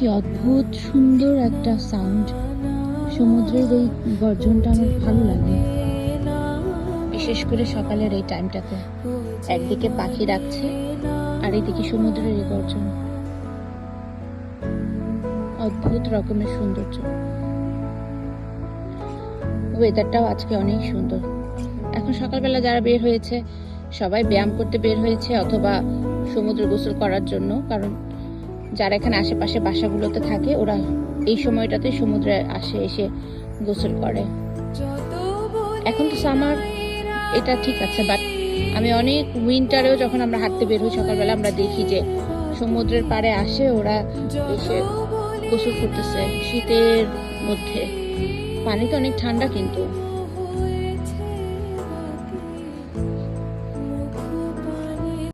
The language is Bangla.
কি অদ্ভুত সুন্দর একটা সাউন্ড। সমুদ্রের এই গর্জনটা আমার ভালো লাগে, বিশেষ করে সকালের এই টাইমটাতে। একদিকে পাখি ডাকছে আর এইদিকে সমুদ্রের এই গর্জন, অদ্ভুত রকমের সৌন্দর্য। ওয়েদারটাও আজকে অনেক সুন্দর। এখন সকালবেলা যারা বের হয়েছে সবাই ব্যায়াম করতে বের হয়েছে অথবা সমুদ্র গোসল করার জন্য, কারণ যারা এখানে আশেপাশে বাসাগুলোতে থাকে ওরা এই সময়টাতে সমুদ্রে এসে গোসল করে। এখন তো সামার, এটা ঠিক আছে, বাট আমি অনেক উইন্টারেও যখন আমরা হাঁটতে বের হই সকালবেলা আমরা দেখি যে সমুদ্রের পাড়ে আসে ওরা এসে গোসল করতেছে শীতের মধ্যে। পানি তো অনেক ঠান্ডা কিন্তু